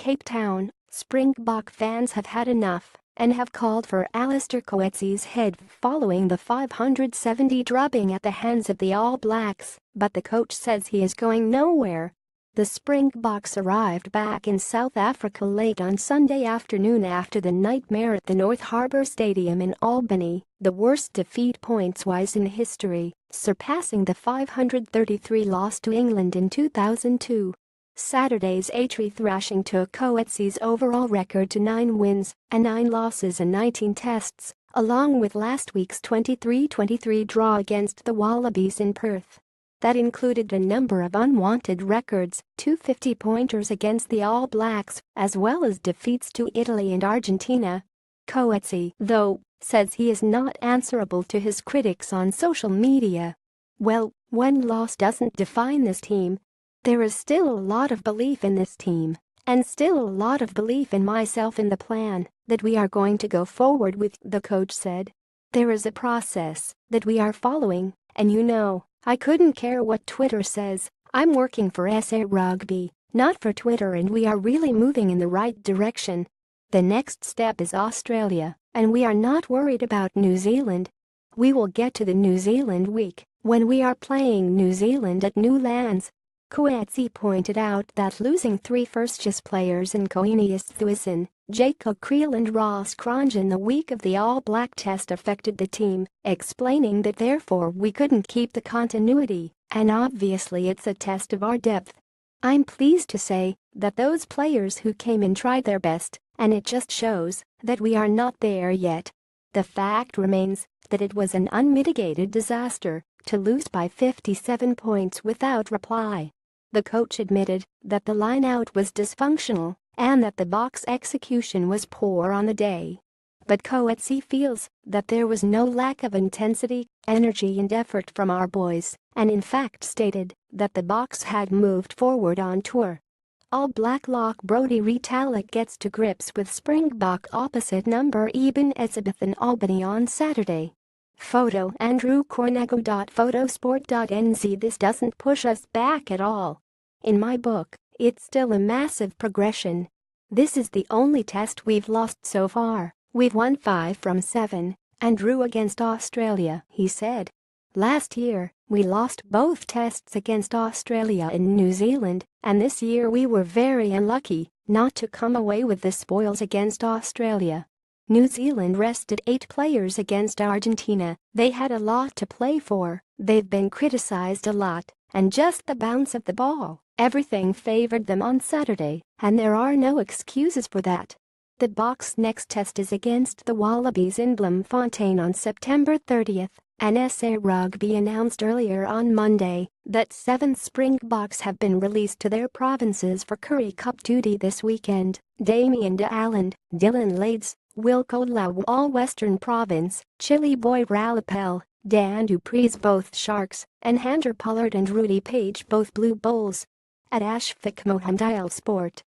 Cape Town, Springbok fans have had enough and have called for Allister Coetzee's head following the 570 drubbing at the hands of the All Blacks, but the coach says he is going nowhere. The Springboks arrived back in South Africa late on Sunday afternoon after the nightmare at the North Harbour Stadium in Albany, the worst defeat points-wise in history, surpassing the 533 loss to England in 2002. Saturday's 8-3 thrashing took Coetzee's overall record to 9 wins and 9 losses in 19 tests, along with last week's 23-23 draw against the Wallabies in Perth. That included a number of unwanted records, 2 50-pointers against the All Blacks, as well as defeats to Italy and Argentina. Coetzee, though, says he is not answerable to his critics on social media. Well, one loss doesn't define this team. There is still a lot of belief in this team, and still a lot of belief in myself and the plan that we are going to go forward with, the coach said. There is a process that we are following, and I couldn't care what Twitter says. I'm working for SA Rugby, not for Twitter, and we are really moving in the right direction. The next step is Australia, and we are not worried about New Zealand. We will get to the New Zealand week when we are playing New Zealand at New Lands. Coetzee pointed out that losing 3 first-choice players in Coenius Thuisen, Jacob Creel and Ross Cronje in the week of the All Black test affected the team, explaining that therefore we couldn't keep the continuity, and obviously it's a test of our depth. I'm pleased to say that those players who came in tried their best, and it just shows that we are not there yet. The fact remains that it was an unmitigated disaster to lose by 57 points without reply. The coach admitted that the line-out was dysfunctional and that the Boks' execution was poor on the day. But Coetzee feels that there was no lack of intensity, energy and effort from our boys, and in fact stated that the Boks had moved forward on tour. All Black lock Brodie Retallick gets to grips with Springbok opposite number Eben Etzebeth in Albany on Saturday. Photo Andrew Cornego. Photosport.nz. This doesn't push us back at all. In my book, it's still a massive progression. This is the only test we've lost so far. We've won 5 from 7 and drew against Australia, he said. Last year, we lost both tests against Australia and New Zealand, and this year we were very unlucky not to come away with the spoils against Australia. New Zealand rested 8 players against Argentina. They had a lot to play for, they've been criticized a lot, and just the bounce of the ball, everything favored them on Saturday, and there are no excuses for that. The Boks' next test is against the Wallabies in Bloemfontein on September 30th, and SA Rugby announced earlier on Monday that 7 Springboks have been released to their provinces for Currie Cup duty this weekend. Damien de Allen, Dylan Lades, Wilco Lawal Western Province, Chili Boy Ralapel, Dan Dupreez both Sharks, and Hunter Pollard and Rudy Page both Blue Bulls. At Ashfaq Mohammed Sport.